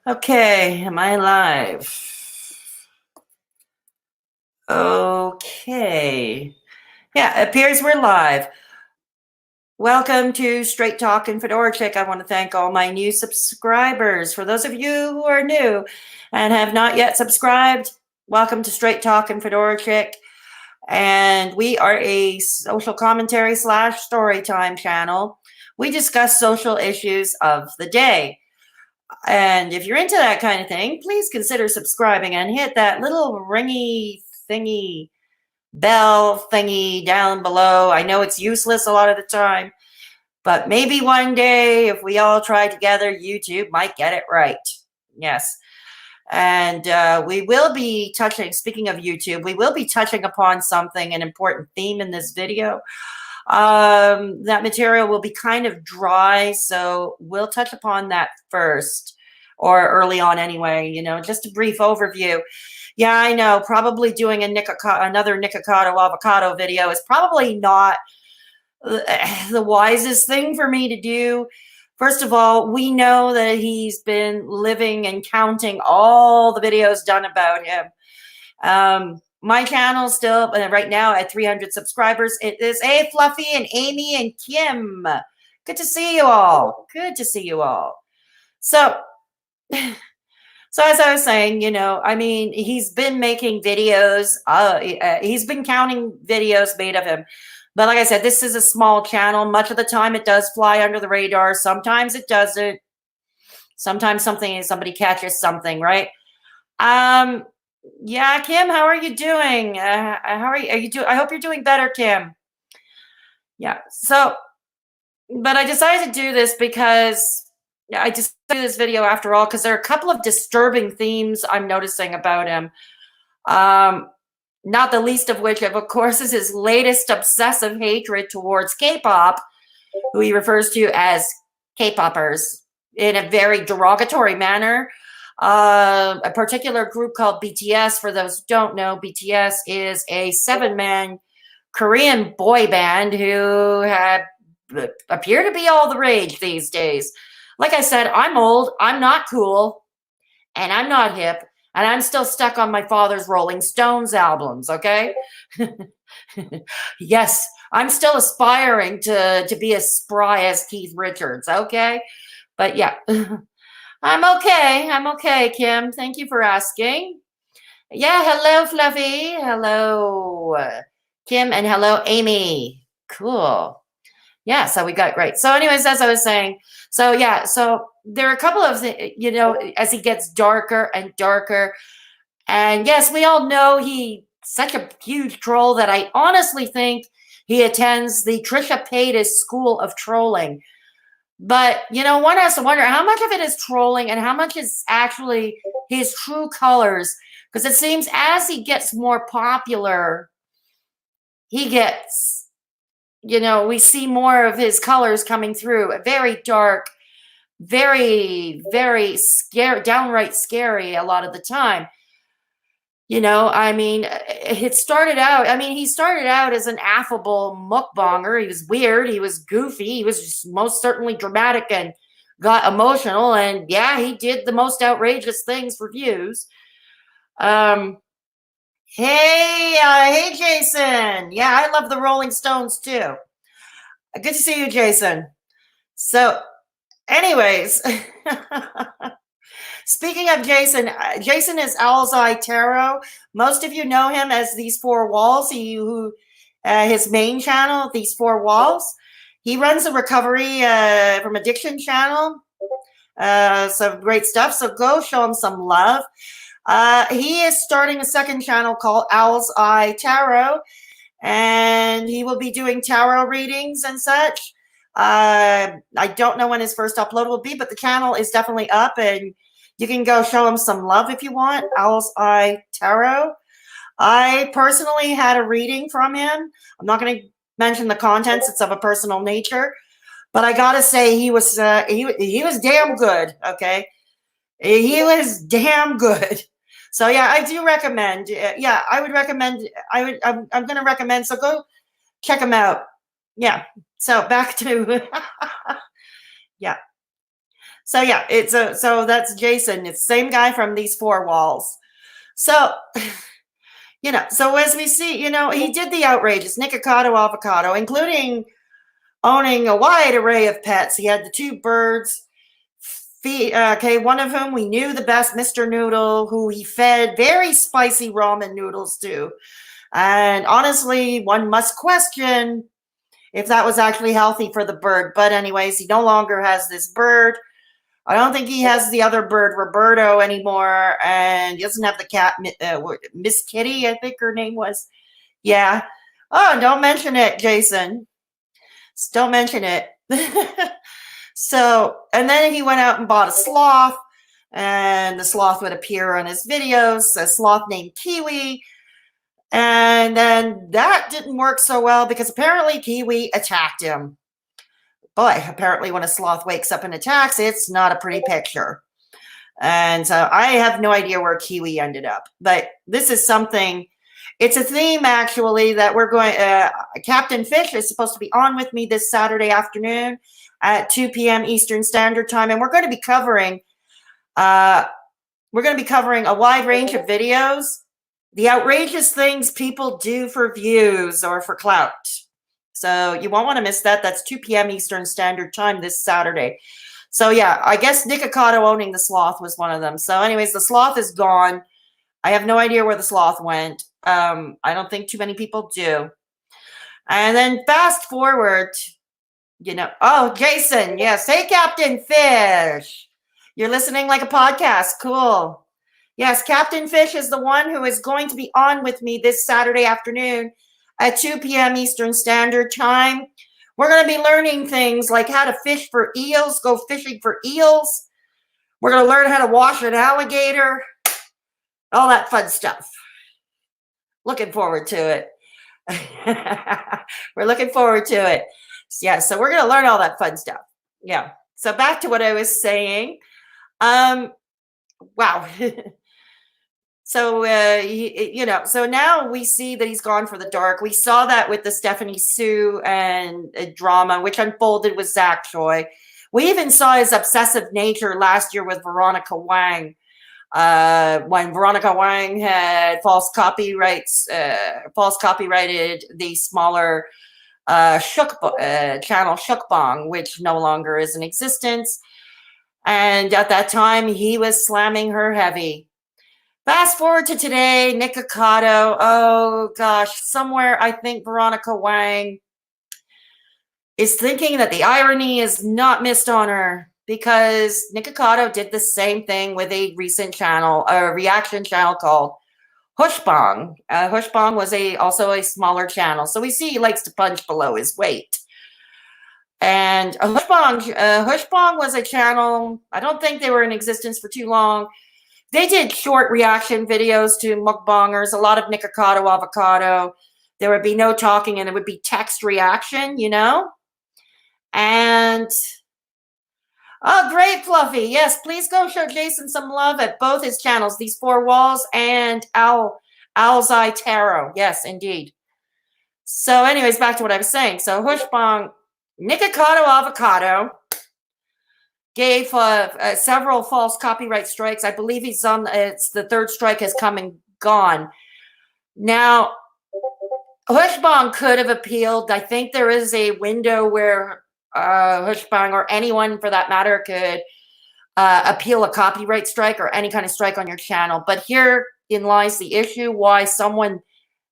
Okay, am I live? Okay. Yeah, it appears we're live. Welcome to Straight Talk and Fedora Chick. I want to thank all my new subscribers. For those of you who are new and have not yet subscribed, welcome to Straight Talk and Fedora Chick. And we are a social commentary / storytime channel. We discuss social issues of the day. And if you're into that kind of thing, please consider subscribing and hit that little ringy thingy, bell thingy down below. I know it's useless a lot of the time, but maybe one day if we all try together, YouTube might get it right. Yes. And we will be touching, speaking of YouTube, we will be touching upon something, an important theme in this video. That material will be kind of dry, so we'll touch upon that first, or early on anyway, just a brief overview. Yeah, I know, probably doing another Nikocado Avocado video is probably not the wisest thing for me to do. First of all, we know that he's been living and counting all the videos done about him. My channel still right now at 300 subscribers. It is Fluffy and Amy and Kim. Good to see you all. Good to see you all. So as I was saying, he's been making videos. He's been counting videos made of him. But like I said, this is a small channel. Much of the time it does fly under the radar. Sometimes it doesn't. Sometimes somebody catches something, right? Yeah, Kim, how are you doing? How are you doing? I hope you're doing better, Kim. Yeah. So, but I decided to do this because I just do this video after all because there are a couple of disturbing themes I'm noticing about him. Not the least of which, of course, is his latest obsessive hatred towards Kpop, who he refers to as Kpoppers in a very derogatory manner. A particular group called BTS. For those who don't know, BTS is a 7-man Korean boy band who appear to be all the rage these days. Like I said, I'm old, I'm not cool, and I'm not hip, and I'm still stuck on my father's Rolling Stones albums, okay? Yes, I'm still aspiring to be as spry as Keith Richards, okay? But yeah. I'm okay. I'm okay, Kim. Thank you for asking. Yeah, hello, Fluffy. Hello, Kim, and hello, Amy. Cool. Yeah, so we got great. So anyways, as I was saying, so there are a couple of, as he gets darker and darker. And yes, we all know he's such a huge troll that I honestly think he attends the Trisha Paytas School of Trolling. But, one has to wonder how much of it is trolling and how much is actually his true colors. Because it seems as he gets more popular, he gets, we see more of his colors coming through. Very dark, very, very scary, downright scary a lot of the time. He started out as an affable mukbanger. He was weird. He was goofy. He was just most certainly dramatic and got emotional. And yeah, he did the most outrageous things for views. Hey, Jason. Yeah, I love the Rolling Stones too. Good to see you, Jason. So anyways, speaking of Jason, Jason is Owl's Eye Tarot. Most of you know him as These Four Walls. His main channel, These Four Walls. He runs a recovery from addiction channel. Some great stuff. So go show him some love. He is starting a second channel called Owl's Eye Tarot, and he will be doing tarot readings and such. I don't know when his first upload will be, but the channel is definitely up, and you can go show him some love if you want. Owl's Eye Tarot. I personally had a reading from him. I'm not going to mention the contents; it's of a personal nature. But I gotta say, he was damn good. Okay, he was damn good. So yeah, I do recommend. Yeah, I would recommend. I'm going to recommend. So go check him out. Yeah. So back to yeah. So yeah, so that's Jason. It's the same guy from these four walls. So so as we see, he did the outrageous Nikocado Avocado, including owning a wide array of pets. He had the two birds, okay, one of whom we knew the best, Mr. Noodle, who he fed very spicy ramen noodles to. And honestly, one must question if that was actually healthy for the bird. But anyways, he no longer has this bird. I don't think he has the other bird, Roberto, anymore. And he doesn't have the cat, Miss Kitty, I think her name was. Yeah. Oh, don't mention it, Jason. Don't mention it. So, and then he went out and bought a sloth, and the sloth would appear on his videos, a sloth named Kiwi. And then that didn't work so well because apparently Kiwi attacked him. Boy, apparently when a sloth wakes up and attacks, it's not a pretty picture. And so I have no idea where Kiwi ended up. But this is something, it's a theme actually that we're going, Captain Fish is supposed to be on with me this Saturday afternoon at 2 p.m. Eastern Standard Time. And we're going to be covering a wide range of videos, the outrageous things people do for views or for clout. So you won't want to miss that. That's 2 p.m. Eastern Standard Time this Saturday. So yeah, I guess Nikocado owning the sloth was one of them. So anyways, the sloth is gone. I have no idea where the sloth went. I don't think too many people do. And then fast forward, oh, Jason, yes. Hey, Captain Fish. You're listening like a podcast. Cool. Yes, Captain Fish is the one who is going to be on with me this Saturday afternoon at 2 p.m. Eastern Standard Time. We're going to be learning things like how to fish for eels, go fishing for eels. We're going to learn how to wash an alligator, all that fun stuff. Looking forward to it. We're looking forward to it. Yeah, so we're going to learn all that fun stuff. Yeah. So back to what I was saying. Wow. So, so now we see that he's gone for the dark. We saw that with the Stephanie Sue and drama, which unfolded with Zach Choi. We even saw his obsessive nature last year with Veronica Wang, when Veronica Wang had false copyrighted the smaller channel Shukbong, which no longer is in existence. And at that time, he was slamming her heavy. Fast forward to today, Nikocado. Oh gosh, somewhere I think Veronica Wang is thinking that the irony is not missed on her because Nikocado did the same thing with a recent channel, a reaction channel called Hushbong. Hushbong was also a smaller channel, so we see he likes to punch below his weight. And Hushbong was a channel. I don't think they were in existence for too long. They did short reaction videos to mukbangers, a lot of Nikocado Avocado. There would be no talking and it would be text reaction, And, oh, great, Fluffy. Yes, please go show Jason some love at both his channels, These Four Walls and Owl's Eye Tarot. Yes, indeed. So anyways, back to what I was saying. So Hushbong, Nikocado Avocado gave several false copyright strikes. I believe he's on, it's the third strike has come and gone. Now, Hushbong could have appealed. I think there is a window where Hushbong or anyone for that matter could appeal a copyright strike or any kind of strike on your channel. But herein lies the issue why someone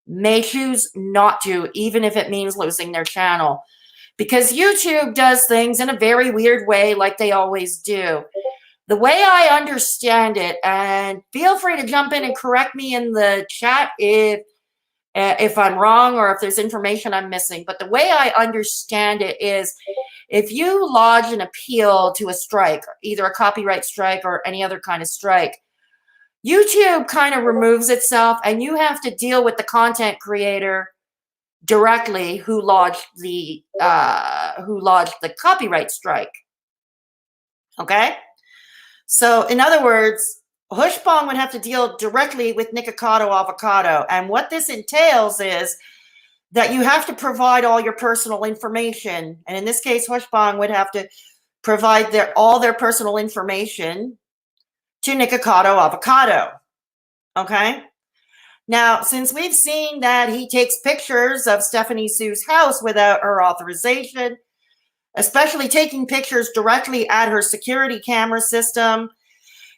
may choose not to, even if it means losing their channel. Because YouTube does things in a very weird way, like they always do. The way I understand it, and feel free to jump in and correct me in the chat if I'm wrong or if there's information I'm missing. But the way I understand it is if you lodge an appeal to a strike, either a copyright strike or any other kind of strike, YouTube kind of removes itself and you have to deal with the content creator directly who lodged the copyright strike. Okay, so in other words, Hushbong would have to deal directly with Nikocado Avocado, and what this entails is that you have to provide all your personal information, and in this case, Hushbong would have to provide all their personal information to Nikocado Avocado. Okay. Now, since we've seen that he takes pictures of Stephanie Sue's house without her authorization, especially taking pictures directly at her security camera system,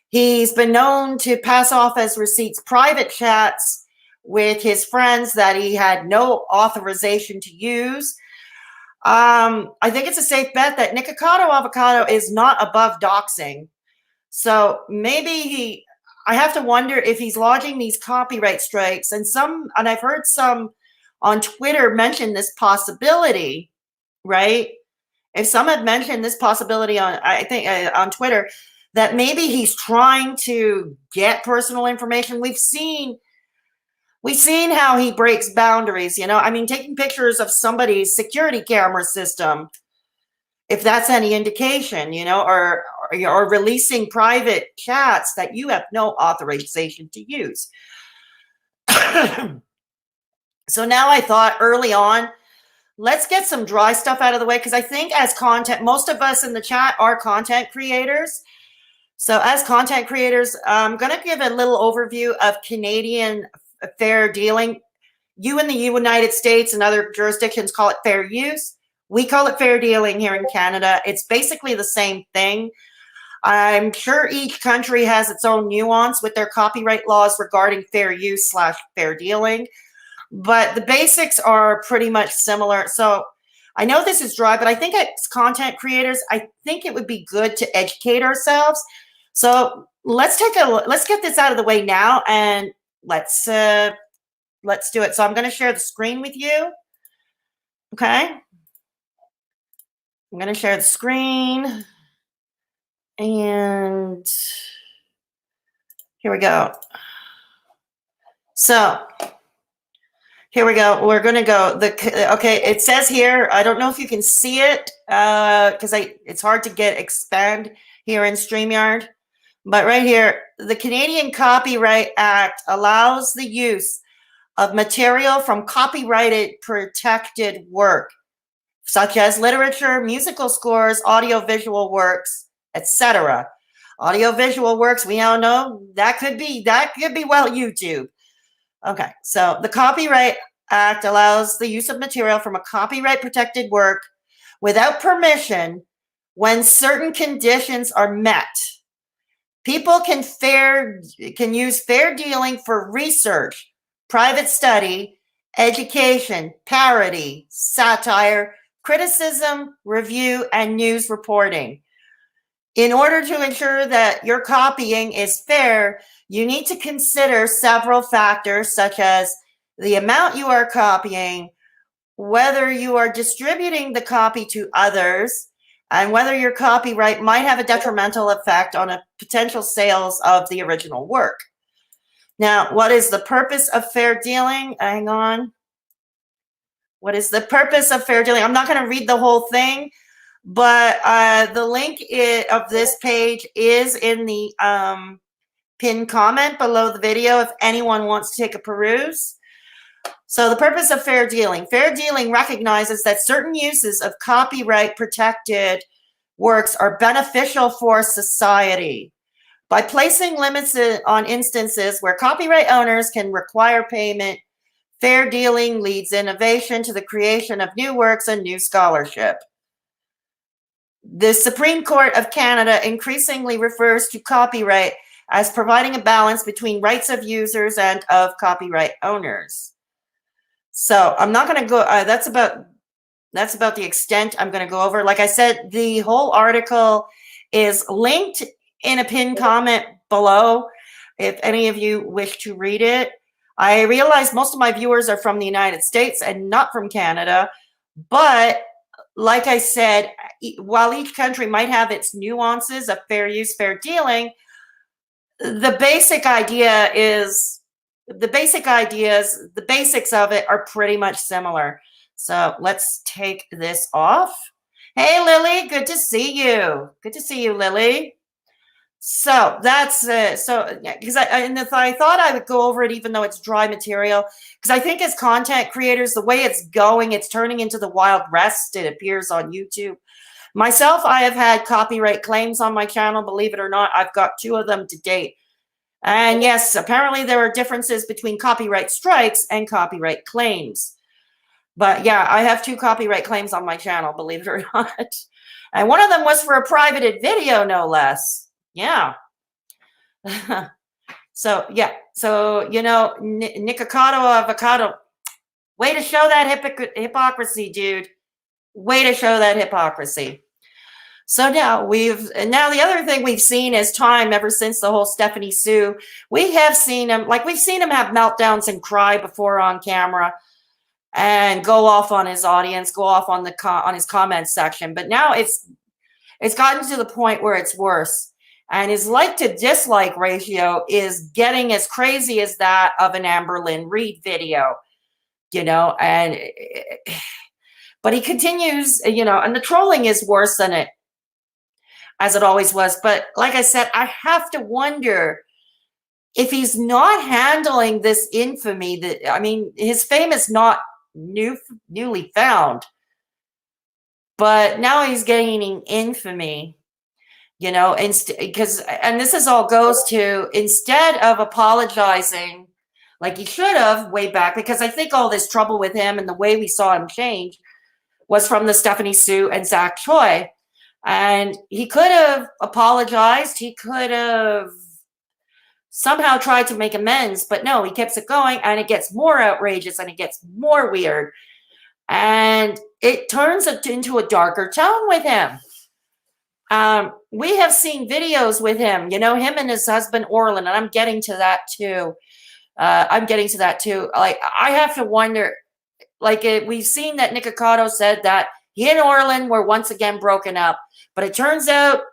he's been known to pass off as receipts private chats with his friends that he had no authorization to use. I think it's a safe bet that Nikocado Avocado is not above doxing. So maybe I have to wonder if he's lodging these copyright strikes, and I've heard some on Twitter mention this possibility, right? If some had mentioned this possibility on Twitter, that maybe he's trying to get personal information. We've seen how he breaks boundaries, I mean, taking pictures of somebody's security camera system, if that's any indication, or releasing private chats that you have no authorization to use. So now I thought early on, let's get some dry stuff out of the way, because I think as content, most of us in the chat are content creators. So as content creators, I'm going to give a little overview of Canadian fair dealing. You in the United States and other jurisdictions call it fair use. We call it fair dealing here in Canada. It's basically the same thing. I'm sure each country has its own nuance with their copyright laws regarding fair use / fair dealing, but the basics are pretty much similar. So I know this is dry, but I think as content creators, I think it would be good to educate ourselves. So let's get this out of the way now, and let's do it. So I'm going to share the screen with you. Okay. I'm going to share the screen, and here we go. So here we go. We're going to go. Okay, it says here, I don't know if you can see it because it's hard to expand here in StreamYard. But right here, the Canadian Copyright Act allows the use of material from copyrighted protected work, such as literature, musical scores, audiovisual works, etc. Audiovisual works, we all know that could be YouTube. Okay, so the Copyright Act allows the use of material from a copyright protected work without permission when certain conditions are met. People can use fair dealing for research, private study, education, parody, satire, criticism, review, and news reporting. In order to ensure that your copying is fair, you need to consider several factors, such as the amount you are copying, whether you are distributing the copy to others, and whether your copyright might have a detrimental effect on a potential sales of the original work. Now, what is the purpose of fair dealing? Hang on. What is the purpose of fair dealing? I'm not going to read the whole thing, but the link of this page is in the pinned comment below the video if anyone wants to take a peruse. So the purpose of fair dealing. Fair dealing recognizes that certain uses of copyright protected works are beneficial for society. By placing limits on instances where copyright owners can require payment, fair dealing leads innovation to the creation of new works and new scholarship. The Supreme Court of Canada increasingly refers to copyright as providing a balance between rights of users and of copyright owners. So I'm not going to go, that's about the extent I'm going to go over. Like I said, the whole article is linked in a pinned comment below if any of you wish to read it. I realize most of my viewers are from the United States and not from Canada, but like I said, while each country might have its nuances of fair use, fair dealing, the basics of it are pretty much similar. So let's take this off. Hey, Lily, good to see you. Good to see you, Lily. So that's because I thought I would go over it even though it's dry material, because I think as content creators, the way it's going, it's turning into the Wild West. It appears on YouTube. Myself, I have had copyright claims on my channel. Believe it or not, I've got 2 of them to date. And yes, apparently there are differences between copyright strikes and copyright claims. But yeah, I have 2 copyright claims on my channel, believe it or not. And one of them was for a privated video, no less. Yeah. So yeah, so Nikocado Avocado, way to show that hypocrisy, dude. Way to show that hypocrisy. So now the other thing we've seen is time ever since the whole Stephanie Sue. We have seen him, we've seen him have meltdowns and cry before on camera and go off on his audience, go off on his comments section. But now it's gotten to the point where it's worse. And his like to dislike ratio is getting as crazy as that of an Amber Lynn Reid video, but he continues, and the trolling is worse than it, as it always was. But like I said, I have to wonder if he's not handling this infamy his fame is not newly found, but now he's gaining infamy. Because this all goes to, instead of apologizing like he should have way back, because I think all this trouble with him and the way we saw him change was from the Stephanie Sue and Zach Choi. And he could have apologized. He could have somehow tried to make amends, but no, he keeps it going, and it gets more outrageous and it gets more weird. And it turns into a darker tone with him. We have seen videos with him, him and his husband, Orlin, and I'm getting to that too. Like, I have to wonder, we've seen that Nikocado said that he and Orlin were once again broken up, but it turns out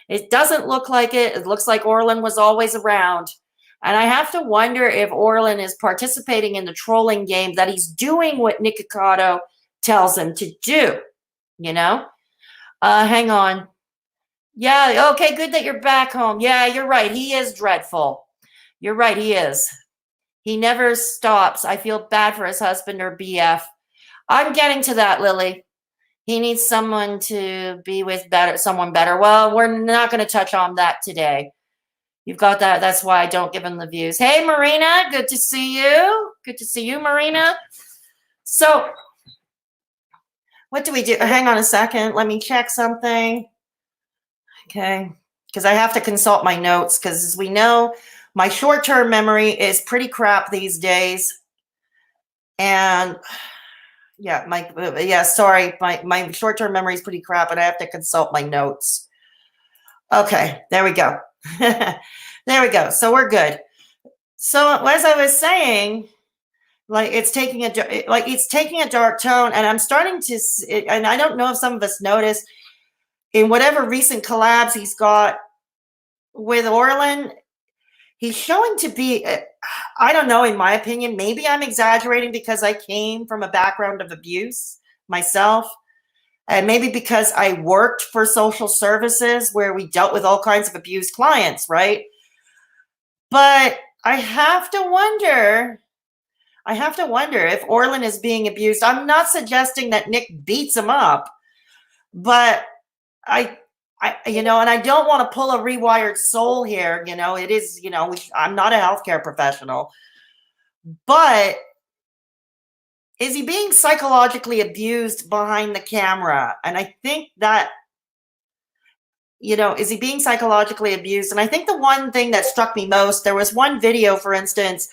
it doesn't look like it. It looks like Orlin was always around. And I have to wonder if Orlin is participating in the trolling game, that he's doing what Nikocado tells him to do, hang on. Yeah, okay, good that you're back home. Yeah, you're right. He is dreadful. You're right, he is. He never stops. I feel bad for his husband or BF. I'm getting to that, Lily. He needs someone to be with someone better. Well, we're not going to touch on that today. You've got that. That's why I don't give him the views. Hey, Marina, good to see you. Good to see you, Marina. So, what do we do? Hang on a second. Let me check something. Okay, because I have to consult my notes, because as we know, my short-term memory is pretty crap these days. And sorry, my short-term memory is pretty crap, and I have to consult my notes. Okay, there we go. There we go. So we're good. So as I was saying, it's taking a dark tone, and I'm starting to, and I don't know if some of us noticed, in whatever recent collabs he's got with Orlin, he's showing to be, I don't know, in my opinion, maybe I'm exaggerating because I came from a background of abuse myself, and maybe because I worked for social services where we dealt with all kinds of abused clients, right? But I have to wonder if Orlin is being abused. I'm not suggesting that Nick beats him up, but and I don't want to pull a rewired soul here. It is, I'm not a healthcare professional, but is he being psychologically abused behind the camera? And I think that, is he being psychologically abused? And I think the one thing that struck me most, there was one video, for instance,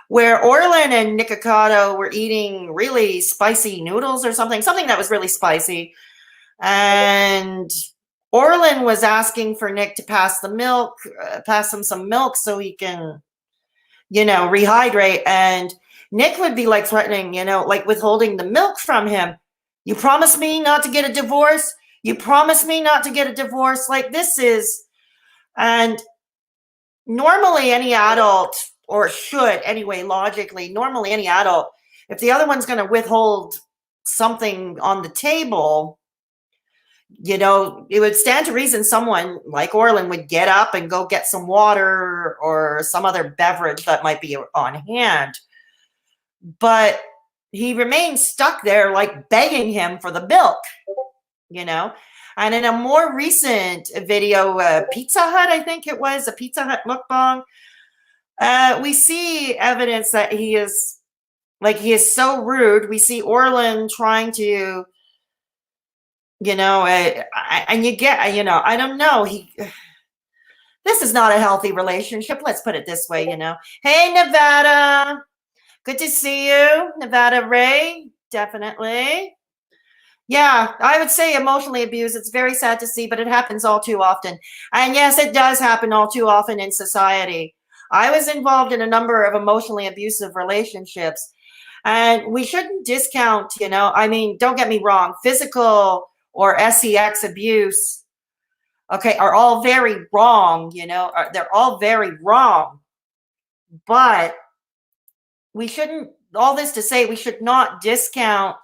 where Orlin and Nikocado were eating really spicy noodles or something that was really spicy. And Orlin was asking for Nick to pass him some milk so he can, rehydrate. And Nick would be threatening, withholding the milk from him. You promise me not to get a divorce? You promise me not to get a divorce? This is, and normally any adult, or should anyway, logically, normally any adult, if the other one's going to withhold something on the table, it would stand to reason someone like Orlin would get up and go get some water or some other beverage that might be on hand. But he remains stuck there, begging him for the milk, And in a more recent video, Pizza Hut, I think it was, a Pizza Hut mukbang, we see evidence that he is so rude. We see Orlin trying to, and you get, I don't know. This is not a healthy relationship. Let's put it this way, Hey, Nevada. Good to see you. Nevada Ray. Definitely. Yeah, I would say emotionally abused. It's very sad to see, but it happens all too often. And yes, it does happen all too often in society. I was involved in a number of emotionally abusive relationships, and we shouldn't discount, I mean, don't get me wrong, physical or sex abuse, okay, are all very wrong, they're all very wrong. But we shouldn't, all this to say, we should not discount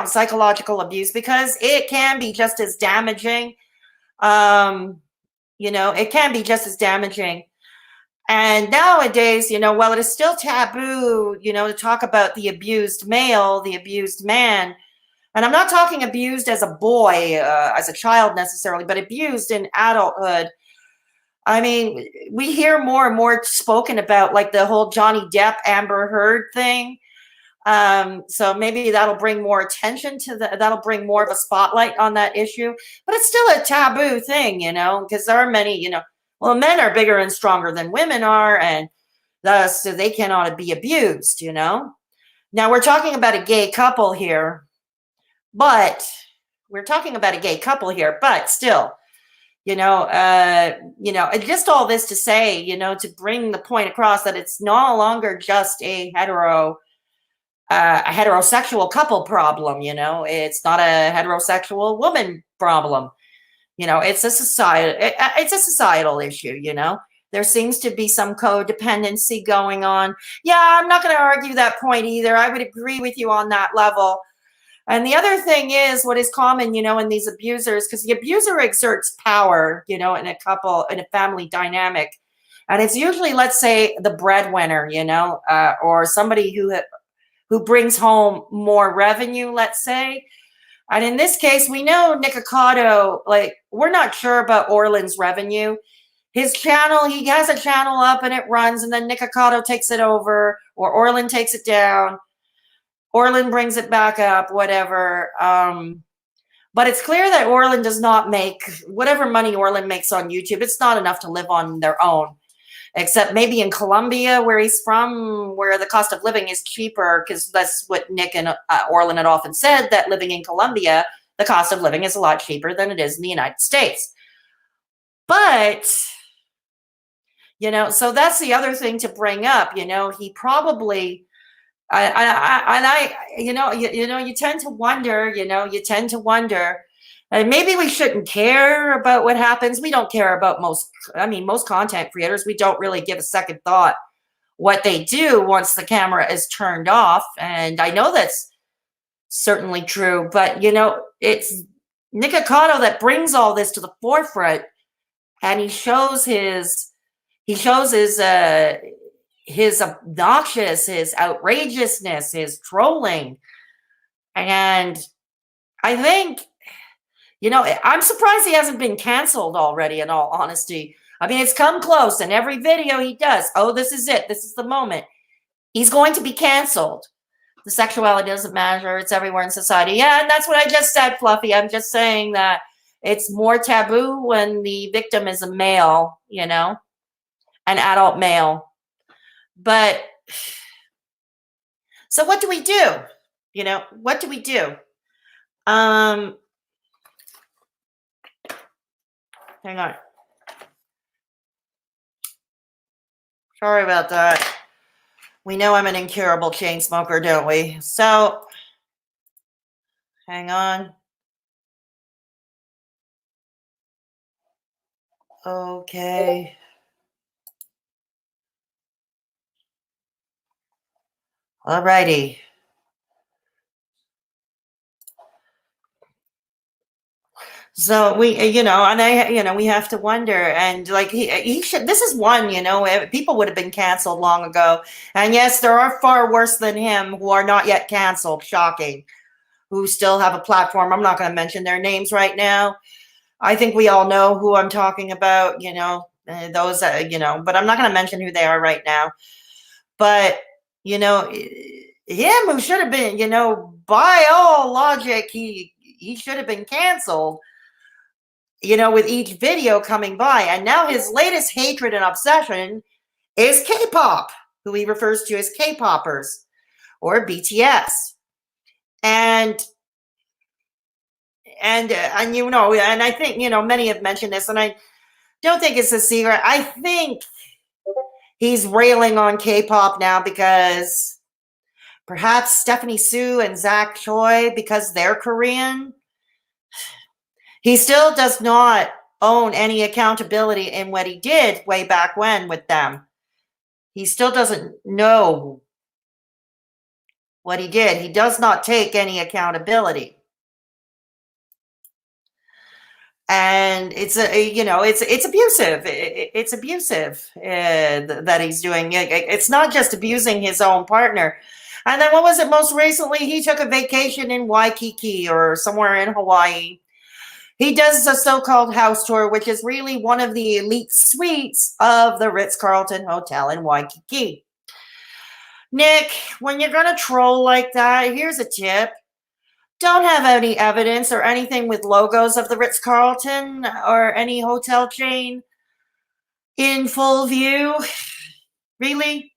psychological abuse, because it can be just as damaging. It can be just as damaging. And nowadays, while it is still taboo, to talk about the abused male, the abused man, and I'm not talking abused as a boy, as a child necessarily, but abused in adulthood. I mean, we hear more and more spoken about, like the whole Johnny Depp Amber Heard thing. So maybe that'll bring more attention to that'll bring more of a spotlight on that issue, but it's still a taboo thing, because there are many, well, men are bigger and stronger than women are, and thus they cannot be abused, Now we're talking about a gay couple here, but still, just all this to say, to bring the point across that it's no longer just a heterosexual couple problem, it's not a heterosexual woman problem. It's a societal issue, There seems to be some codependency going on. Yeah, I'm not going to argue that point either. I would agree with you on that level. And the other thing is, what is common, in these abusers, because the abuser exerts power, in a family dynamic. And it's usually, let's say, the breadwinner, or somebody who brings home more revenue, let's say. And in this case, we know Nikocado, we're not sure about Orlin's revenue. His channel, he has a channel up and it runs, and then Nikocado takes it over, or Orlin takes it down. Orlin brings it back up, whatever. But it's clear that Orlin does not make, whatever money Orlin makes on YouTube, it's not enough to live on their own. Except maybe in Colombia, where he's from, where the cost of living is cheaper, because that's what Nick and Orlin had often said, that living in Colombia, the cost of living is a lot cheaper than it is in the United States. But, so that's the other thing to bring up. He probably, you tend to wonder, and maybe we shouldn't care about what happens. We don't care about most content creators. We don't really give a second thought what they do once the camera is turned off. And I know that's certainly true, but it's Nikocado that brings all this to the forefront, and he shows his obnoxious, his outrageousness, his trolling. And I think, I'm surprised he hasn't been canceled already, in all honesty. I mean, it's come close in every video he does. Oh, this is it. This is the moment. He's going to be canceled. The sexuality doesn't matter. It's everywhere in society. Yeah, and that's what I just said, Fluffy. I'm just saying that it's more taboo when the victim is a male, an adult male. But, so what do we do? What do we do? Hang on. Sorry about that. We know I'm an incurable chain smoker, don't we? So, hang on. Okay. Alrighty. So we, and we have to wonder, and he should, this is one, people would have been canceled long ago. And yes, there are far worse than him who are not yet canceled. Shocking. who still have a platform. I'm not going to mention their names right now. I think we all know who I'm talking about, those, but I'm not going to mention who they are right now. But, him who should have been, by all logic, he should have been canceled, with each video coming by. And now his latest hatred and obsession is Kpop, who he refers to as K-poppers or BTS. And I think, many have mentioned this, and I don't think it's a secret. I think he's railing on K-pop now because perhaps Stephanie Soo and Zach Choi, because they're Korean. He still does not own any accountability in what he did way back when with them. He still doesn't know what he did. He does not take any accountability. And it's abusive. It's abusive that he's doing. It's not just abusing his own partner. And then what was it most recently? He took a vacation in Waikiki or somewhere in Hawaii. He does a so-called house tour, which is really one of the elite suites of the Ritz-Carlton Hotel in Waikiki. Nick, when you're going to troll like that, here's a tip. Don't have any evidence or anything with logos of the Ritz-Carlton or any hotel chain in full view. Really?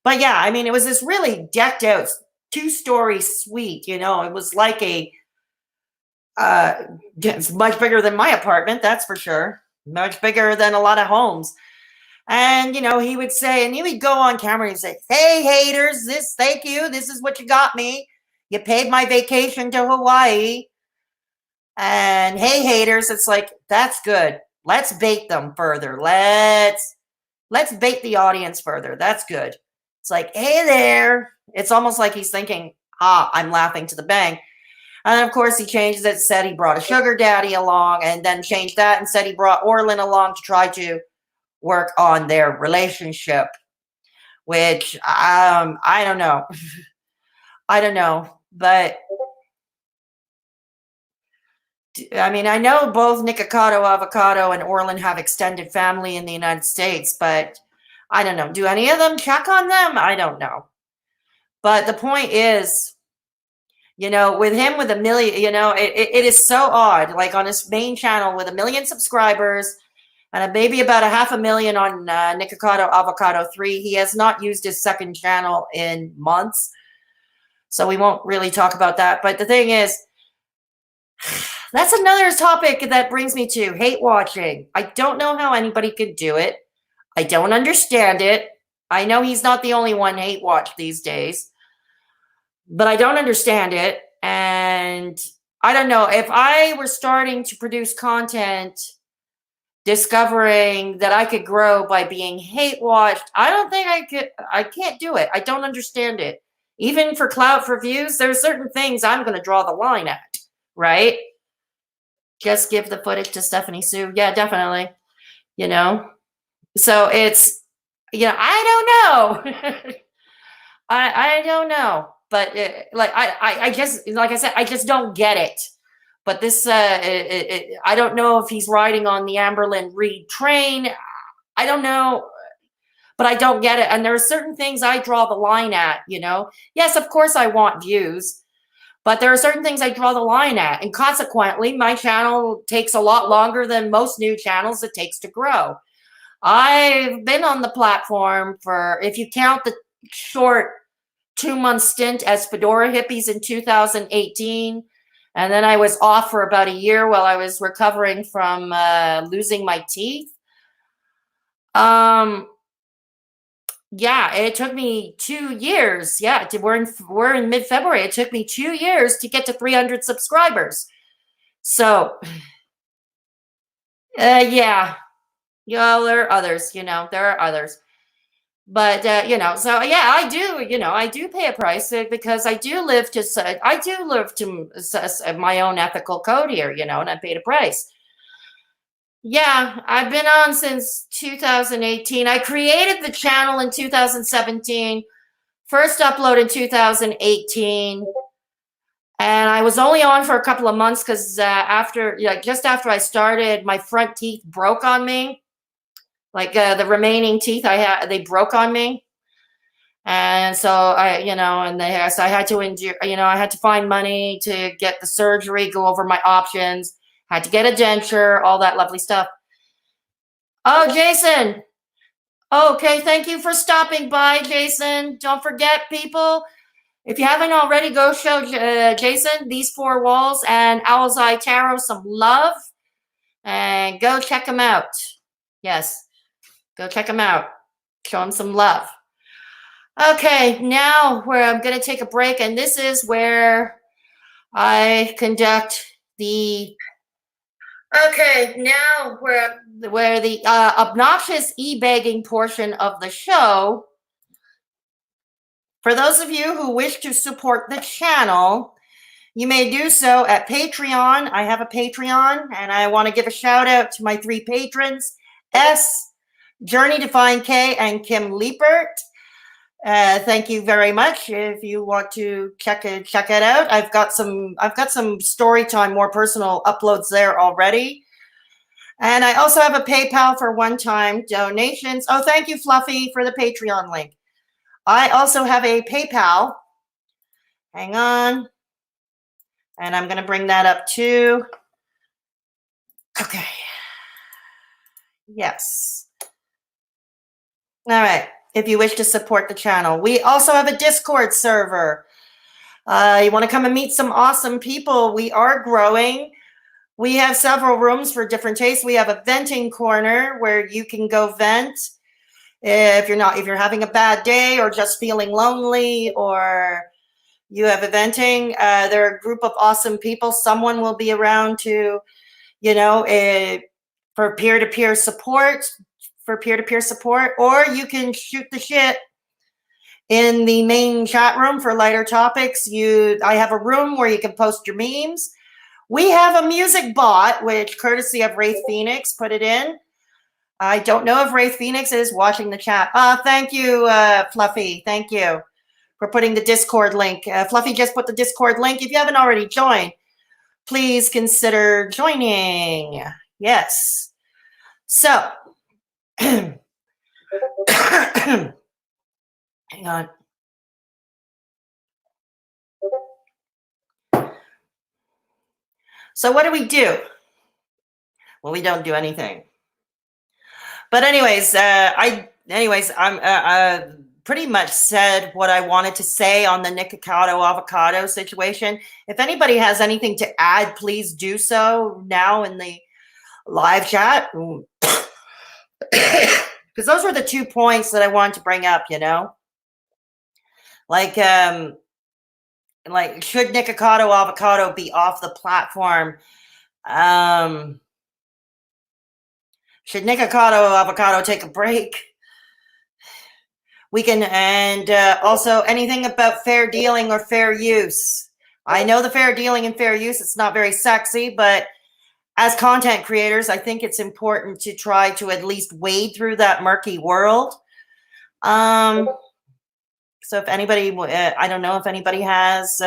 But yeah, I mean, it was this really decked out 2-story suite, it was like it's much bigger than my apartment, that's for sure. Much bigger than a lot of homes. And, he would say, and he would go on camera and say, hey, haters, thank you. This is what you got me. You paid my vacation to Hawaii. And hey, haters, it's like, that's good. Let's bait them further. Let's bait the audience further. That's good. It's like, hey there. It's almost like he's thinking, I'm laughing to the bank. And of course, he changes it, said he brought a sugar daddy along, and then changed that and said he brought Orlin along to try to work on their relationship, which I don't know. I don't know. But I mean, I know both Nikocado Avocado and Orlin have extended family in the United States, but I don't know. Do any of them check on them? I don't know. But the point is, with him with 1 million, it is so odd. Like on his main channel with 1 million subscribers and maybe about 500,000 on Nikocado Avocado 3, he has not used his second channel in months. So we won't really talk about that. But the thing is, that's another topic that brings me to hate watching. I don't know how anybody could do it. I don't understand it. I know he's not the only one hate watch these days, but I don't understand it. And I don't know, if I were starting to produce content, discovering that I could grow by being hate watched, I don't think I can't do it. I don't understand it. Even for clout, for views, there's certain things I'm going to draw the line at, right? Just give the footage to Stephanie Soo. Yeah, definitely. So it's, I don't know. I don't know. But I just, like I said, I just don't get it. But this, I don't know if he's riding on the Amberlin Reed train. I don't know. But I don't get it. And there are certain things I draw the line at, Yes, of course I want views. But there are certain things I draw the line at. And consequently, my channel takes a lot longer than most new channels it takes to grow. I've been on the platform for, if you count the short 2-month stint as Fedora Hippies in 2018, and then I was off for about a year while I was recovering from losing my teeth. Yeah, it took me 2 years. Yeah, we're in mid-February. It took me 2 years to get to 300 subscribers. So, yeah. There are others, there are others. But, so yeah, I do pay a price because I do live to my own ethical code here, and I paid a price. Yeah, I've been on since 2018. I created the channel in 2017, first upload in 2018. And I was only on for a couple of months because just after I started, my front teeth broke on me. Like the remaining teeth I had, they broke on me. And so so I had to endure, I had to find money to get the surgery, go over my options, had to get a denture, all that lovely stuff. Oh, Jason. Okay, thank you for stopping by, Jason. Don't forget, people, if you haven't already, go show Jason these four walls and Owl's Eye Tarot some love and go check him out. Yes, go check him out. Show him some love. Okay, now where I'm going to take a break, and this is where I conduct the. Okay, now where the obnoxious e-begging portion of the show. For those of you who wish to support the channel, you may do so at Patreon. I have a Patreon, and I want to give a shout out to my 3 patrons: S, Journey to Find K, and Kim Liepert. Thank you very much. If you want to check it out, I've got some story time, more personal uploads there already. And I also have a PayPal for one-time donations. Oh, thank you, Fluffy, for the Patreon link. I also have a PayPal. Hang on. And I'm going to bring that up too. Okay. Yes. All right. If you wish to support the channel. We also have a Discord server. You want to come and meet some awesome people. We are growing. We have several rooms for different tastes. We have a venting corner where you can go vent if you're having a bad day or just feeling lonely, or you have a venting. They're a group of awesome people. Someone will be around to, for peer-to-peer support. Or you can shoot the shit in the main chat room for lighter topics. I have a room where you can post your memes. We have a music bot, which courtesy of Wraith Phoenix put it in. I don't know if Wraith Phoenix is watching the chat. Thank you, Fluffy. Thank you for putting the Discord link. Fluffy just put the Discord link. If you haven't already joined, please consider joining. Yes. So, hang on. So what do we do? Well, we don't do anything. But anyways, I'm pretty much said what I wanted to say on the Nikocado Avocado situation. If anybody has anything to add, please do so now in the live chat. Because those were the 2 points that I wanted to bring up, Like, should Nikocado Avocado be off the platform? Should Nikocado Avocado take a break? We can, and also anything about fair dealing or fair use. I know the fair dealing and fair use, it's not very sexy, but as content creators, I think it's important to try to at least wade through that murky world. So if anybody, I don't know if anybody has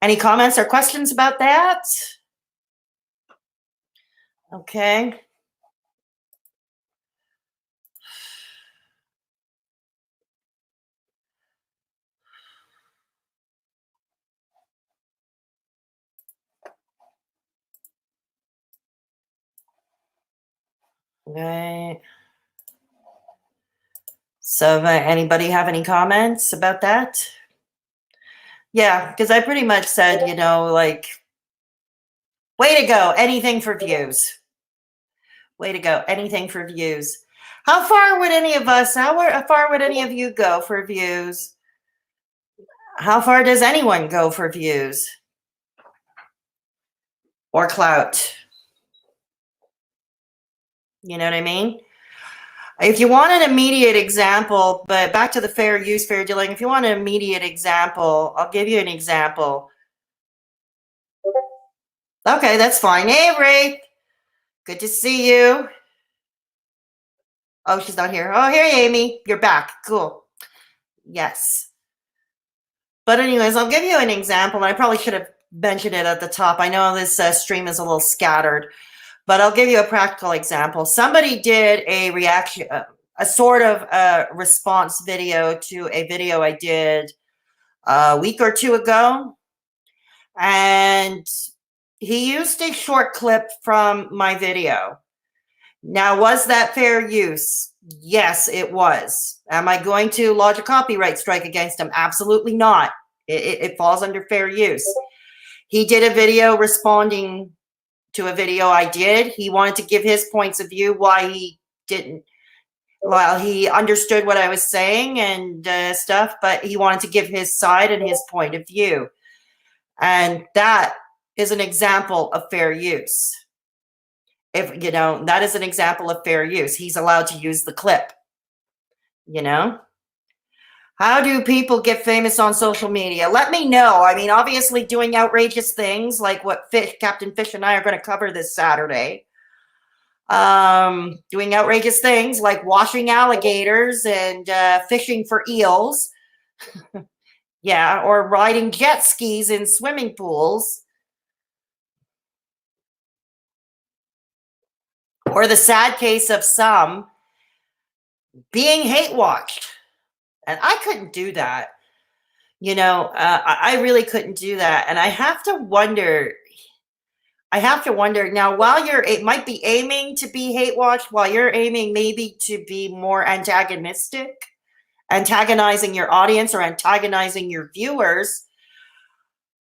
any comments or questions about that. Okay. Okay. So anybody have any comments about that? Yeah, because I pretty much said, like, way to go, anything for views. Way to go, anything for views. How far would any of you go for views? How far does anyone go for views? Or clout? You know what I mean? If you want an immediate example, but back to the fair use, fair dealing, if you want an immediate example, I'll give you an example. Okay, that's fine. Hey, Ray. Good to see you. Oh, she's not here. Oh, here, Amy. You're back. Cool. Yes. But anyways, I'll give you an example. And I probably should have mentioned it at the top. I know this stream is a little scattered, but I'll give you a practical example. Somebody did a reaction, a sort of response video to a video I did a week or two ago. And he used a short clip from my video. Now, was that fair use? Yes, it was. Am I going to lodge a copyright strike against him? Absolutely not. It falls under fair use. He did a video responding to a video I did. He wanted to give his points of view why he didn't. Well, he understood what I was saying and stuff, but he wanted to give his side and his point of view. And that is an example of fair use. If you know, that is an example of fair use. He's allowed to use the clip. You know, how do people get famous on social media? Let me know. I mean, obviously doing outrageous things like what Captain Fish and I are going to cover this Saturday. Doing outrageous things like washing alligators and fishing for eels. Yeah, or riding jet skis in swimming pools. Or the sad case of some being hate watched. And I couldn't do that. You know, I really couldn't do that. And I have to wonder now, while it might be aiming to be hate watched, while you're aiming maybe to be more antagonistic, antagonizing your audience or antagonizing your viewers,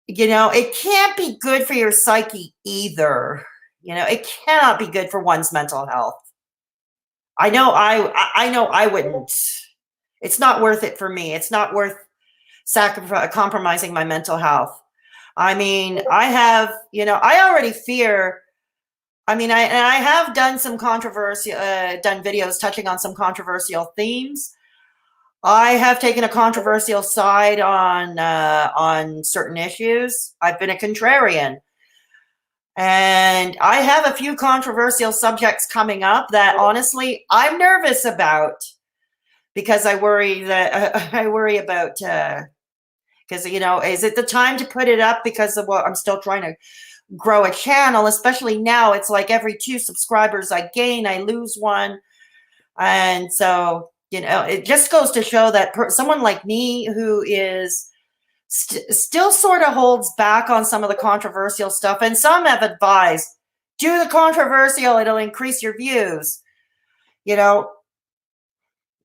you know, it can't be good for your psyche either. You know, it cannot be good for one's mental health. I know I wouldn't. It's not worth it for me. It's not worth compromising my mental health. I mean, I have, you know, I already fear. I mean, I have done some controversial, done videos touching on some controversial themes. I have taken a controversial side on certain issues. I've been a contrarian. And I have a few controversial subjects coming up that honestly I'm nervous about, because I worry about, because, you know, is it the time to put it up because of what I'm still trying to grow a channel, especially now. It's like every 2 subscribers I gain, I lose one. And so, you know, it just goes to show that someone like me who is still sort of holds back on some of the controversial stuff. And some have advised, do the controversial, it'll increase your views, you know.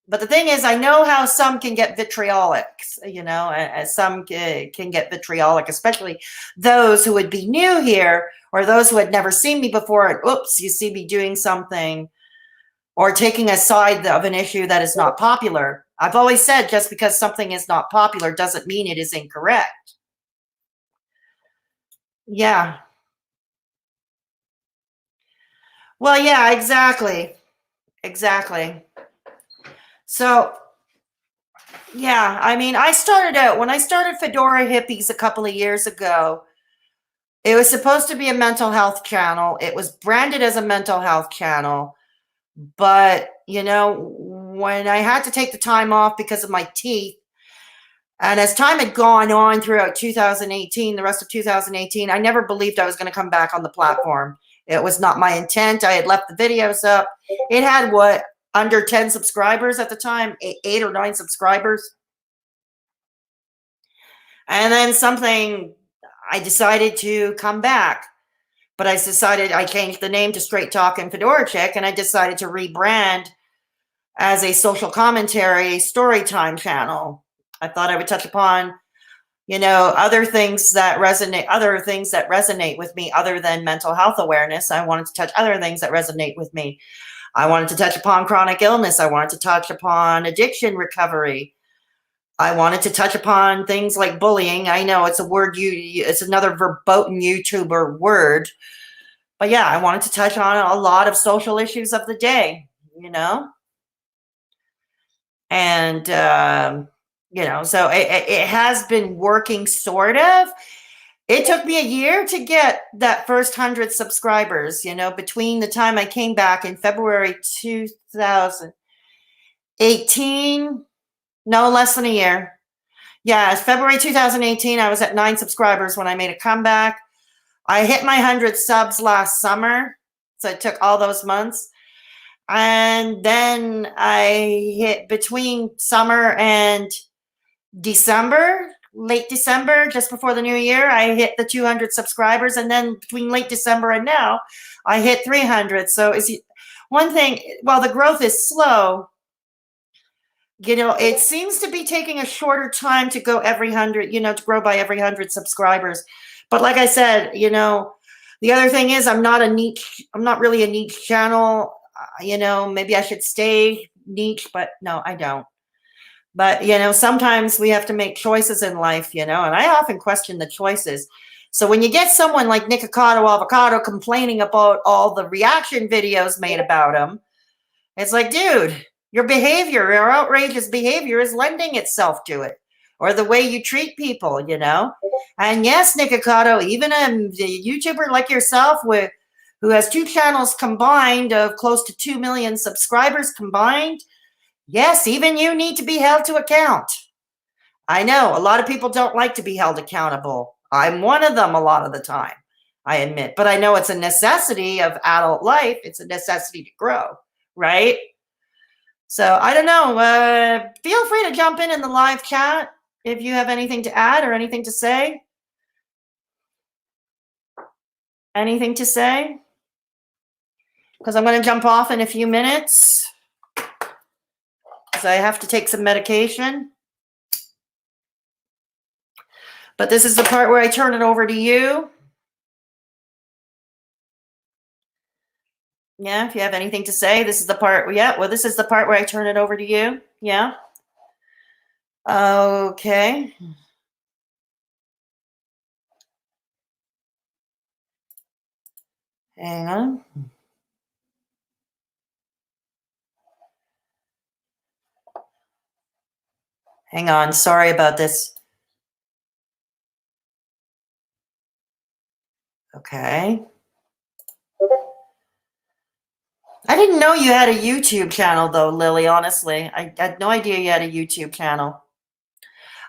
But the thing is, I know how some can get vitriolic, you know, as some can get vitriolic, especially those who would be new here or those who had never seen me before. And oops, you see me doing something or taking a side of an issue that is not popular. I've always said just because something is not popular doesn't mean it is incorrect. Yeah. Well, yeah, exactly. Exactly. So, yeah, I mean, I started out, when I started Fedora Hippies a couple of years ago, it was supposed to be a mental health channel. It was branded as a mental health channel. But, you know, when I had to take the time off because of my teeth, and as time had gone on throughout 2018, the rest of 2018, I never believed I was going to come back on the platform. It was not my intent. I had left the videos up. It had what? Under 10 subscribers at the time, 8 or 9 subscribers. And then I decided to come back. But I changed the name to Straight Talkin Fedora Chick, and I decided to rebrand as a social commentary story time channel. I thought I would touch upon, you know, other things that resonate with me other than mental health awareness. I wanted to touch other things that resonate with me. I wanted to touch upon chronic illness. I wanted to touch upon addiction recovery. I wanted to touch upon things like bullying. I know it's a word it's another verboten YouTuber word. But yeah, I wanted to touch on a lot of social issues of the day, you know? And, you know, so it has been working sort of. It took me a year to get that first 100 subscribers, you know, between the time I came back in February 2018, no less than a year. Yeah, it's February 2018. I was at 9 subscribers when I made a comeback. I hit my 100 subs last summer, so it took all those months. And then I hit between summer and December, late December, just before the new year, I hit the 200 subscribers. And then between late December and now, I hit 300. So is one thing, while the growth is slow, it seems to be taking a shorter time to go every 100, to grow by every 100 subscribers. But like I said, the other thing is I'm not really a niche channel. Maybe I should stay niche, but no, I don't. But, sometimes we have to make choices in life, and I often question the choices. So when you get someone like Nikocado Avocado complaining about all the reaction videos made about him, it's like, dude, your behavior, your outrageous behavior is lending itself to it, or the way you treat people, And yes, Nikocado, even a YouTuber like yourself who has 2 channels combined of close to 2 million subscribers combined, yes, even you need to be held to account. I know a lot of people don't like to be held accountable. I'm one of them a lot of the time, I admit. But I know it's a necessity of adult life. It's a necessity to grow, right? So I don't know. Feel free to jump in the live chat if you have anything to add or anything to say. Anything to say? Because I'm going to jump off in a few minutes. Because I have to take some medication. But this is the part where I turn it over to you. Yeah, if you have anything to say, this is the part. Yeah, well, this is the part where I turn it over to you. Yeah. Okay. Hang on. Hang on. Sorry about this. Okay. I didn't know you had a YouTube channel, though, Lily, honestly. I had no idea you had a YouTube channel.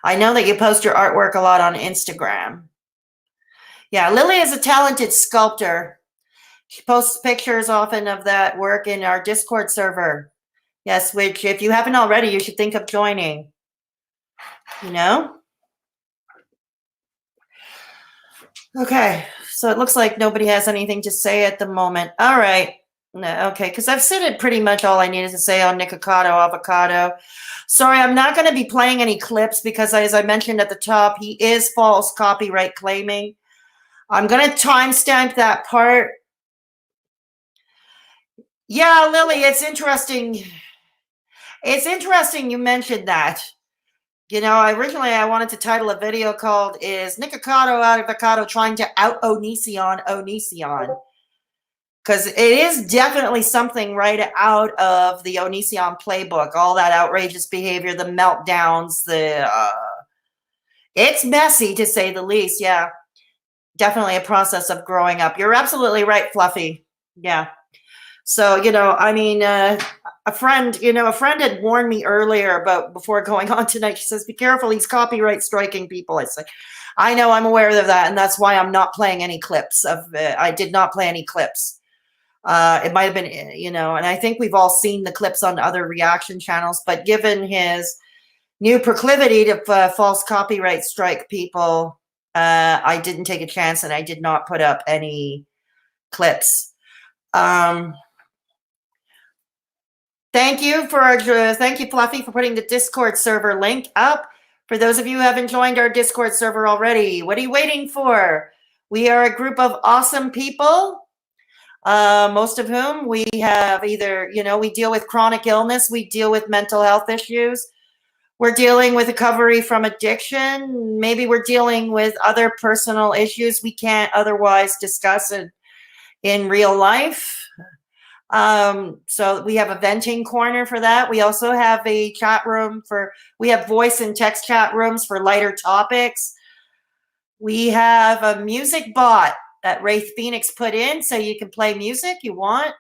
I know that you post your artwork a lot on Instagram. Yeah, Lily is a talented sculptor. She posts pictures often of that work in our Discord server. Yes, which if you haven't already, you should think of joining. Okay, so it looks like nobody has anything to say at the moment. All right. No, okay, because I've said it pretty much all I needed to say on Nikocado Avocado. Sorry, I'm not going to be playing any clips because, as I mentioned at the top, he is false copyright claiming. I'm going to timestamp that part. Yeah, Lily, it's interesting. It's interesting you mentioned that. Originally I wanted to title a video called "Is Nikocado Avocado Trying to Out Onision?" Because it is definitely something right out of the Onision playbook. All that outrageous behavior, the meltdowns, it's messy to say the least. Yeah, definitely a process of growing up. You're absolutely right, Fluffy. Yeah. So, a friend had warned me earlier before going on tonight. She says, be careful, he's copyright striking people. I say, I know, I'm aware of that. And that's why I'm not playing any clips I did not play any clips. It might've been, and I think we've all seen the clips on other reaction channels, but given his new proclivity to false copyright strike people, I didn't take a chance and I did not put up any clips. Thank you, Fluffy, for putting the Discord server link up. For those of you who haven't joined our Discord server already, what are you waiting for? We are a group of awesome people, most of whom we have either, we deal with chronic illness, we deal with mental health issues, we're dealing with recovery from addiction, maybe we're dealing with other personal issues we can't otherwise discuss in real life. So we have a venting corner for that. We also have a chat room we have voice and text chat rooms for lighter topics. We have a music bot that Wraith Phoenix put in so you can play music you want.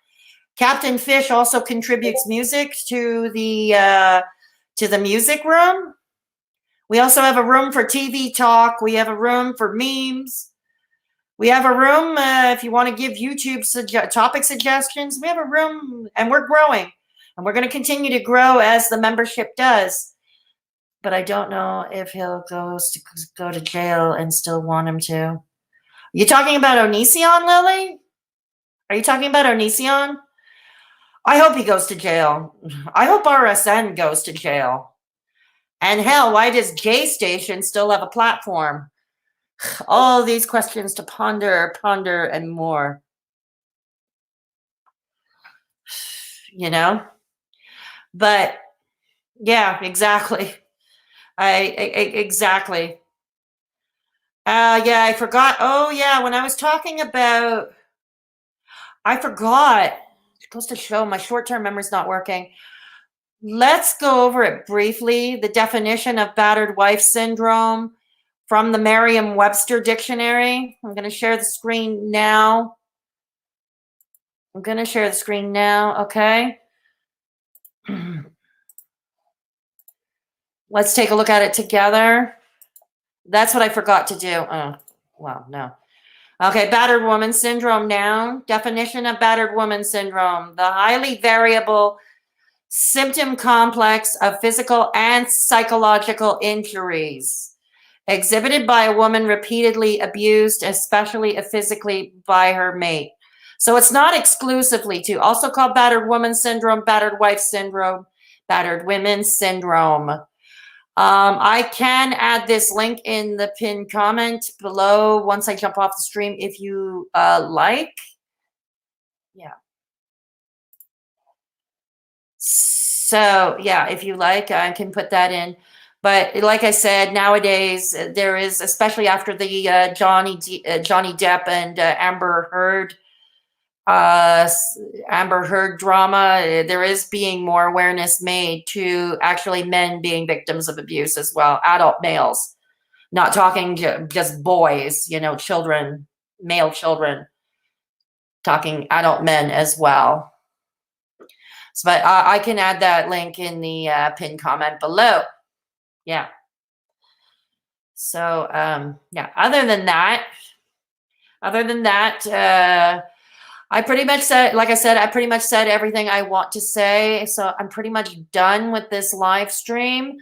Captain Fish also contributes music to the music room. We also have a room for TV talk. We have a room for memes. We have a room if you want to give YouTube topic suggestions. We have a room, and we're growing. And we're going to continue to grow as the membership does. But I don't know if he'll go to jail and still want him to. You talking about Onision, Lily? Are you talking about Onision? I hope he goes to jail. I hope RSN goes to jail. And hell, why does J Station still have a platform? All these questions to ponder, and more. You know? But yeah, exactly. Exactly. Yeah, I forgot. Oh yeah, when I was talking about, I forgot. It goes to show my short-term memory's not working. Let's go over it briefly. The definition of battered wife syndrome from the Merriam-Webster dictionary. I'm going to share the screen now. Okay? Let's take a look at it together. That's what I forgot to do. Oh, well, no. Okay, battered woman syndrome now. Definition of battered woman syndrome. The highly variable symptom complex of physical and psychological injuries exhibited by a woman repeatedly abused, especially physically, by her mate. So it's not exclusively to, also called battered woman syndrome, battered wife syndrome, battered women syndrome. I can add this link in the pinned comment below once I jump off the stream if you like. Yeah. So yeah, if you like, I can put that in. But like I said, nowadays there is, especially after the Johnny Depp and Amber Heard drama, there is being more awareness made to actually men being victims of abuse as well, adult males, not talking just boys, children, male children, talking adult men as well. So, but I can add that link in the pinned comment below. Yeah. So, yeah, other than that, I pretty much said, like I said, I pretty much said everything I want to say. So I'm pretty much done with this live stream.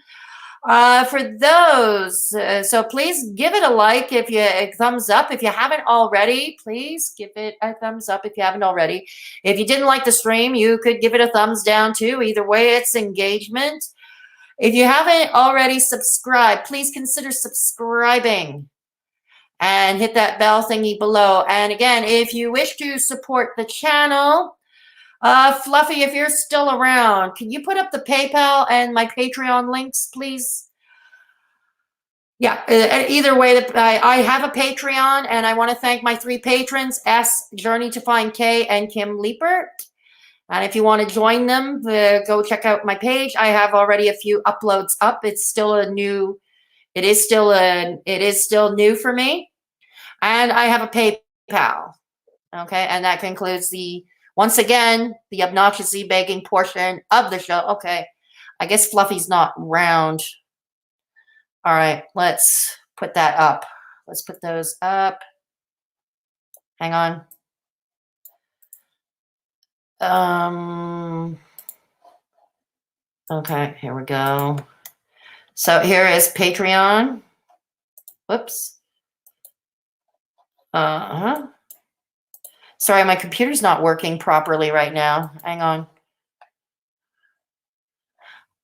For those, so please give it a like, a thumbs up. If you haven't already, please give it a thumbs up if you haven't already. If you didn't like the stream, you could give it a thumbs down too. Either way, it's engagement. If you haven't already subscribed, please consider subscribing and hit that bell thingy below. And again, if you wish to support the channel, Fluffy, if you're still around, can you put up the PayPal and my Patreon links, please? Yeah, either way, I have a Patreon, and I want to thank my 3 patrons, S, Journey to Find K, and Kim Leipert. And if you want to join them, go check out my page. I have already a few uploads up. It is still new for me. And I have a PayPal. Okay, and that concludes once again, the obnoxiously begging portion of the show. Okay, I guess Fluffy's not round. All right, let's put that up. Let's put those up. Hang on. Okay, here we go. So here is Patreon. Whoops. Sorry, my computer's not working properly right now. Hang on.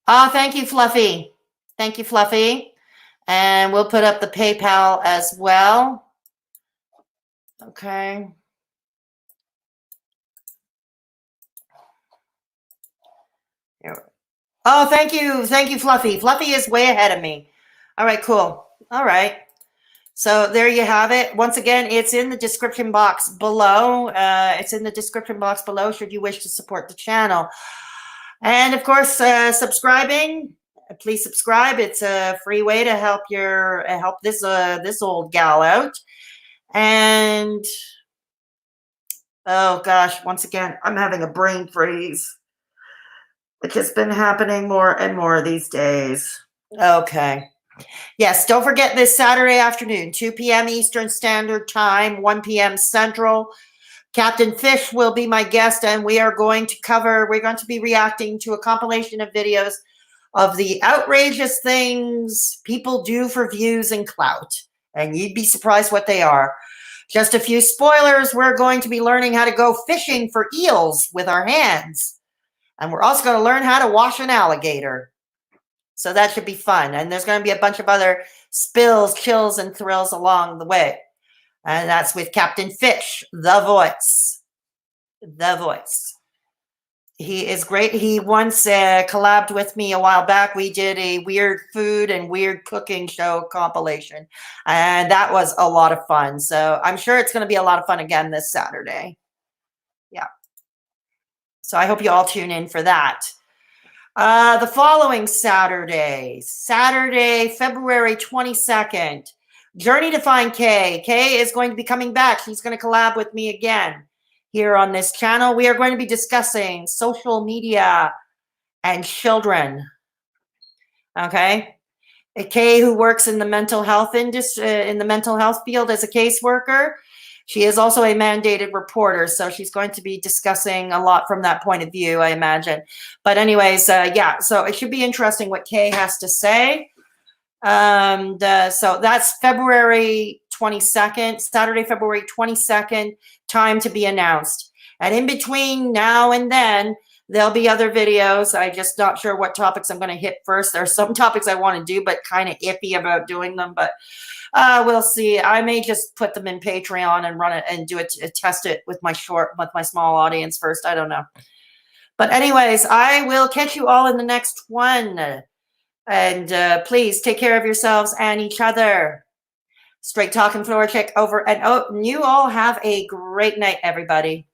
Thank you, Fluffy. Thank you, Fluffy. And we'll put up the PayPal as well. Okay. Here. Oh, thank you. Thank you, Fluffy. Fluffy is way ahead of me. All right, cool. All right. So there you have it. Once again, it's in the description box below. Should you wish to support the channel. And of course, subscribing. Please subscribe. It's a free way to help this old gal out. And oh gosh, once again, I'm having a brain freeze. It's just been happening more and more these days. Okay. Yes, don't forget this Saturday afternoon, 2 p.m. Eastern Standard Time, 1 p.m. Central. Captain Fish will be my guest, and we're going to be reacting to a compilation of videos of the outrageous things people do for views and clout. And you'd be surprised what they are. Just a few spoilers, we're going to be learning how to go fishing for eels with our hands. And we're also going to learn how to wash an alligator. So that should be fun. And there's going to be a bunch of other spills, chills, and thrills along the way. And that's with Captain Fish, the voice. The voice. He is great. He once collabed with me a while back. We did a weird food and weird cooking show compilation. And that was a lot of fun. So I'm sure it's going to be a lot of fun again this Saturday. Yeah. So I hope you all tune in for that. The following Saturday, February 22nd, Journey to Find Kay. Kay is going to be coming back. She's going to collab with me again here on this channel. We are going to be discussing social media and children. Okay. Kay, who works in the mental health industry, in the mental health field as a caseworker. She is also a mandated reporter, so she's going to be discussing a lot from that point of view, I imagine. But anyways, yeah, so it should be interesting what Kay has to say. So that's February 22nd, Saturday, February 22nd, time to be announced. And in between now and then, there'll be other videos. I'm just not sure what topics I'm going to hit first. There are some topics I want to do, but kind of iffy about doing them. But we'll see. I may just put them in Patreon and run it and do it, test it with my small audience first. I don't know. But anyways, I will catch you all in the next one. And please take care of yourselves and each other. Straight Talkin' Fedora Chic over. And you all have a great night, everybody.